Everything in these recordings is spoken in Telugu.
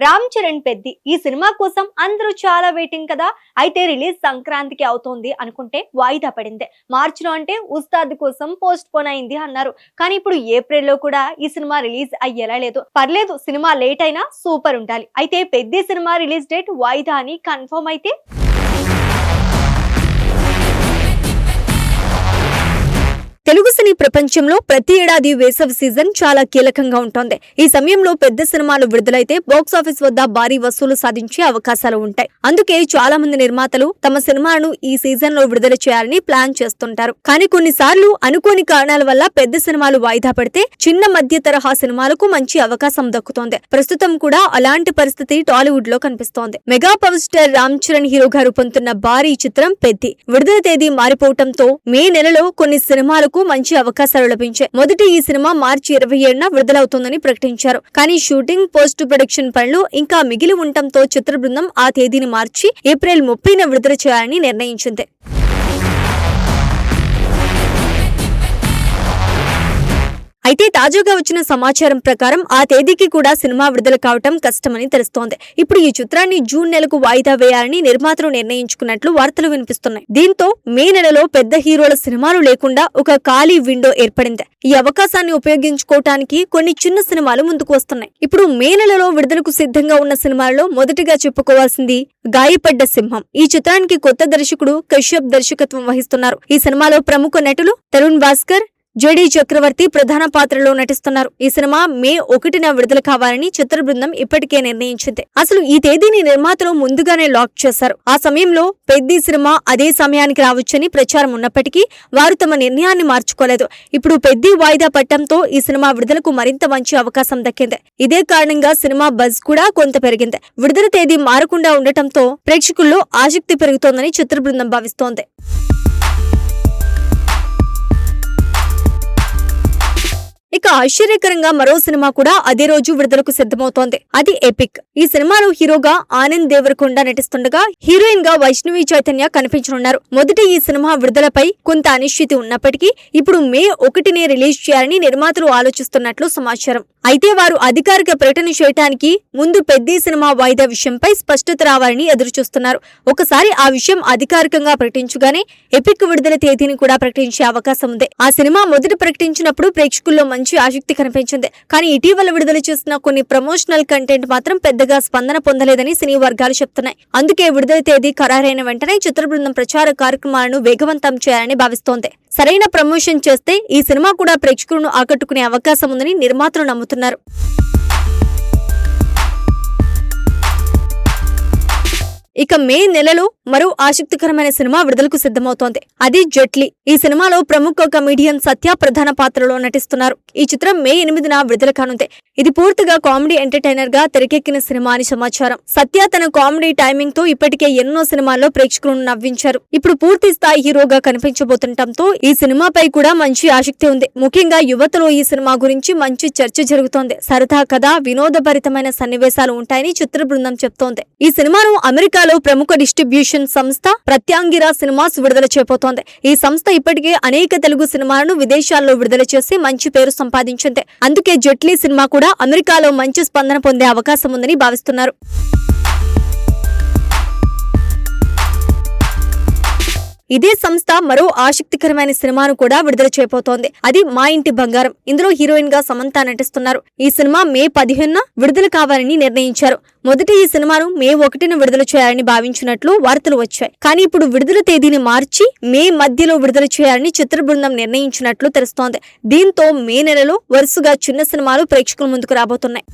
రామ్ చరణ్ పెద్ది ఈ సినిమా కోసం అందరూ చాలా వెయిటింగ్ కదా. అయితే రిలీజ్ సంక్రాంతికి అవుతోంది అనుకుంటే వాయిదా పడింది. మార్చిలో అంటే ఉస్తాద్ కోసం పోస్ట్ పోన్ అయింది అన్నారు. కానీ ఇప్పుడు ఏప్రిల్లో కూడా ఈ సినిమా రిలీజ్ అయ్యేలా లేదు. పర్లేదు, సినిమా లేట్ అయినా సూపర్ ఉండాలి. అయితే పెద్ది సినిమా రిలీజ్ డేట్ వాయిదా అని కన్ఫర్మ్ అయితే తెలుగు సినీ ప్రపంచంలో ప్రతి ఏడాది వేసవి సీజన్ చాలా కీలకంగా ఉంటుంది. ఈ సమయంలో పెద్ద సినిమాలు విడుదలైతే బాక్సాఫీస్ వద్ద భారీ వసూలు సాధించే అవకాశాలు ఉంటాయి. అందుకే చాలా మంది నిర్మాతలు తమ సినిమాను ఈ సీజన్ లో విడుదల చేయాలని ప్లాన్ చేస్తుంటారు. కానీ కొన్నిసార్లు అనుకోని కారణాల వల్ల పెద్ద సినిమాలు వాయిదా పడితే చిన్న మధ్య తరహా సినిమాలకు మంచి అవకాశం దక్కుతోంది. ప్రస్తుతం కూడా అలాంటి పరిస్థితి టాలీవుడ్ లో కనిపిస్తోంది. Mega power star Ram Charan హీరోగా రూపొందుతున్న భారీ చిత్రం పెద్ది విడుదల తేదీ మారిపోవడంతో మే నెలలో కొన్ని సినిమాలకు మంచి అవకాశాలు లభించాయి. మొదటి ఈ సినిమా మార్చి 27న విడుదలవుతుందని ప్రకటించారు. కానీ షూటింగ్, పోస్ట్ ప్రొడక్షన్ పనులు ఇంకా మిగిలి ఉండటంతో చిత్ర బృందం ఆ తేదీని మార్చి ఏప్రిల్ 30న విడుదల చేయాలని నిర్ణయించింది. అయితే తాజాగా వచ్చిన సమాచారం ప్రకారం ఆ తేదీకి కూడా సినిమా విడుదల కావటం కష్టమని తెలుస్తోంది. ఇప్పుడు ఈ చిత్రాన్ని జూన్ నెలకు వాయిదా వేయాలని నిర్మాతలు నిర్ణయించుకున్నట్లు వార్తలు వినిపిస్తున్నాయి. దీంతో మే నెలలో పెద్ద హీరోల సినిమాలు లేకుండా ఒక ఖాళీ విండో ఏర్పడింది. ఈ అవకాశాన్ని ఉపయోగించుకోవటానికి కొన్ని చిన్న సినిమాలు ముందుకు వస్తున్నాయి. ఇప్పుడు మే నెలలో విడుదలకు సిద్ధంగా ఉన్న సినిమాల్లో మొదటిగా చెప్పుకోవాల్సింది గాయపడ్డ సింహం. ఈ చిత్రానికి కొత్త దర్శకుడు కశ్యప్ దర్శకత్వం వహిస్తున్నారు. ఈ సినిమాలో ప్రముఖ నటులు తరుణ్ భాస్కర్, జేడీ చక్రవర్తి ప్రధాన పాత్రలో నటిస్తున్నారు. ఈ సినిమా మే 1న విడుదల కావాలని చిత్ర బృందం ఇప్పటికే నిర్ణయించింది. అసలు ఈ తేదీని నిర్మాతలు ముందుగానే లాక్ చేశారు. ఆ సమయంలో పెద్ది సినిమా అదే సమయానికి రావచ్చని ప్రచారం ఉన్నప్పటికీ వారు తమ నిర్ణయాన్ని మార్చుకోలేదు. ఇప్పుడు పెద్ది వాయిదా పట్టడంతో ఈ సినిమా విడుదలకు మరింత మంచి అవకాశం దక్కింది. ఇదే కారణంగా సినిమా బజ్ కూడా కొంత పెరిగింది. విడుదల తేదీ మారకుండా ఉండటంతో ప్రేక్షకుల్లో ఆసక్తి పెరుగుతోందని చిత్ర బృందం భావిస్తోంది. ఇక ఆశ్చర్యకరంగా మరో సినిమా కూడా అదే రోజు విడుదలకు సిద్ధమవుతోంది. అది ఎపిక్. ఈ సినిమాలో హీరోగా ఆనంద్ దేవరకొండ నటిస్తుండగా హీరోయిన్ గా వైష్ణవి చైతన్య కనిపించనున్నారు. మొదట ఈ సినిమా విడుదలపై కొంత అనిశ్చితి ఉన్నప్పటికీ ఇప్పుడు మే 1నే రిలీజ్ చేయాలని నిర్మాతలు ఆలోచిస్తున్నట్లు సమాచారం. అయితే వారు అధికారిక ప్రకటన చేయడానికి ముందు పెద్ద సినిమా వాయిదా విషయంపై స్పష్టత రావాలని ఎదురుచూస్తున్నారు. ఒకసారి ఆ విషయం అధికారికంగా ప్రకటించగానే ఎపిక్ విడుదల తేదీని కూడా ప్రకటించే అవకాశం ఉంది. ఆ సినిమా మొదట ప్రకటించినప్పుడు ప్రేక్షకుల్లో మంచి ఆసక్తి కనిపించింది. కానీ ఇటీవల విడుదల చేసిన కొన్ని ప్రమోషనల్ కంటెంట్ మాత్రం పెద్దగా స్పందన పొందలేదని సినీ వర్గాలు చెప్తున్నాయి. అందుకే విడుదల తేదీ ఖరారైన వెంటనే చిత్ర బృందం ప్రచార కార్యక్రమాలను వేగవంతం చేయాలని భావిస్తోంది. సరైన ప్రమోషన్ చేస్తే ఈ సినిమా కూడా ప్రేక్షకులను ఆకట్టుకునే అవకాశం ఉందని నిర్మాతలు నమ్ముతున్నారు. ఇక మే నెలలో మరో ఆసక్తికరమైన సినిమా విడుదలకు సిద్ధమవుతోంది. అది జెట్లీ. ఈ సినిమాలో ప్రముఖ కమెడియన్ సత్య ప్రధాన పాత్రలో నటిస్తున్నారు. ఈ చిత్రం మే 8న విడుదల కానుంది. ఇది పూర్తిగా కామెడీ ఎంటర్టైనర్ గా తెరకెక్కిన సినిమా అని సమాచారం. సత్య తన కామెడీ టైమింగ్ తో ఇప్పటికే ఎన్నో సినిమాల్లో ప్రేక్షకులను నవ్వించారు. ఇప్పుడు పూర్తి స్థాయి హీరోగా కనిపించబోతుండటంతో ఈ సినిమాపై కూడా మంచి ఆసక్తి ఉంది. ముఖ్యంగా యువతలో ఈ సినిమా గురించి మంచి చర్చ జరుగుతోంది. సరదా కథ, వినోదభరితమైన సన్నివేశాలు ఉంటాయని చిత్ర బృందం చెప్తోంది. ఈ సినిమాను అమెరికాలో ప్రముఖ డిస్ట్రిబ్యూషన్ సంస్థ ప్రత్యాంగిరా సినిమాస్ విడుదల చేయబోతోంది. ఈ సంస్థ ఇప్పటికే అనేక తెలుగు సినిమాలను విదేశాల్లో విడుదల చేసి మంచి పేరు సంపాదించింది. అందుకే జెట్లీ సినిమా కూడా అమెరికాలో మంచి స్పందన పొందే అవకాశం ఉందని భావిస్తున్నారు. ఇదే సంస్థ మరో ఆసక్తికరమైన సినిమాను కూడా విడుదల చేయబోతోంది. అది మా ఇంటి బంగారం. ఇందులో హీరోయిన్ గా సమంత నటిస్తున్నారు. ఈ సినిమా మే 15న విడుదల కావాలని నిర్ణయించారు. మొదట ఈ సినిమాను మే 1న విడుదల చేయాలని భావించినట్లు వార్తలు వచ్చాయి. కానీ ఇప్పుడు విడుదల తేదీని మార్చి మే మధ్యలో విడుదల చేయాలని చిత్ర బృందం నిర్ణయించినట్లు తెలుస్తోంది. దీంతో మే నెలలో వరుసగా చిన్న సినిమాలు ప్రేక్షకుల ముందుకు రాబోతున్నాయి.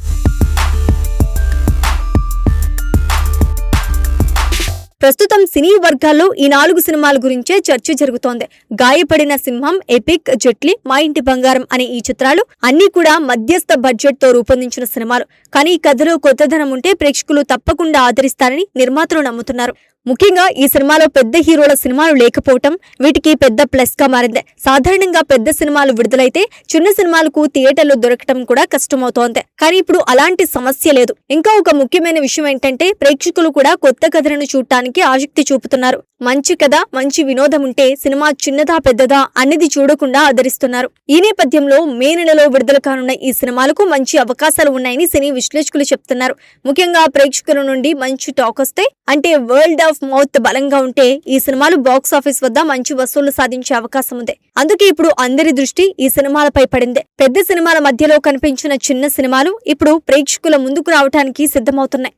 ప్రస్తుతం సినీ వర్గాల్లో ఈ 4 సినిమాల గురించే చర్చ జరుగుతోంది. గాయపడిన సింహం, ఎపిక్, జెట్లీ, మా ఇంటి బంగారం అనే ఈ చిత్రాలు అన్ని కూడా మధ్యస్థ బడ్జెట్ తో రూపొందించిన సినిమాలు. కానీ ఈ కథలో కొత్తదనం ఉంటే ప్రేక్షకులు తప్పకుండా ఆదరిస్తారని నిర్మాతలు నమ్ముతున్నారు. ముఖ్యంగా ఈ సినిమాలో పెద్ద హీరోల సినిమాలు లేకపోవటం వీటికి పెద్ద ప్లస్ గా మారింది. సాధారణంగా పెద్ద సినిమాలు విడుదలైతే చిన్న సినిమాలకు థియేటర్లు దొరకటం కూడా కష్టమవుతోంది. కానీ ఇప్పుడు అలాంటి సమస్య లేదు. ఇంకా ఒక ముఖ్యమైన విషయం ఏంటంటే ప్రేక్షకులు కూడా కొత్త కథలను చూడటానికి ఆసక్తి చూపుతున్నారు. మంచి కథ, మంచి వినోదం ఉంటే సినిమా చిన్నదా పెద్దదా అన్నది చూడకుండా ఆదరిస్తున్నారు. ఈ నేపథ్యంలో మే నెలలో విడుదల కానున్న ఈ సినిమాలకు మంచి అవకాశాలు ఉన్నాయని సినీ విశ్లేషకులు చెప్తున్నారు. ముఖ్యంగా ప్రేక్షకుల నుండి మంచి టాక్ వస్తే, అంటే వర్ల్డ్ ఆఫ్ మౌత్ బలంగా ఉంటే ఈ సినిమాలు బాక్స్ ఆఫీస్ వద్ద మంచి వసూళ్లు సాధించే అవకాశం ఉంది. అందుకే ఇప్పుడు అందరి దృష్టి ఈ సినిమాలపై పడింది. పెద్ద సినిమాల మధ్యలో కనిపించిన చిన్న సినిమాలు ఇప్పుడు ప్రేక్షకుల ముందుకు రావడానికి సిద్ధమవుతున్నాయి.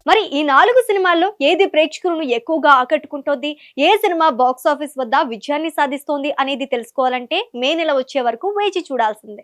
మరి ఈ 4 సినిమాల్లో ఏది ప్రేక్షకులను ఎక్కువగా ఆకట్టుకుంటోంది, ఏ సినిమా బాక్స్ ఆఫీస్ వద్ద విజయాన్ని సాధిస్తోంది అనేది తెలుసుకోవాలంటే మే నెల వచ్చే వరకు వేచి చూడాల్సిందే.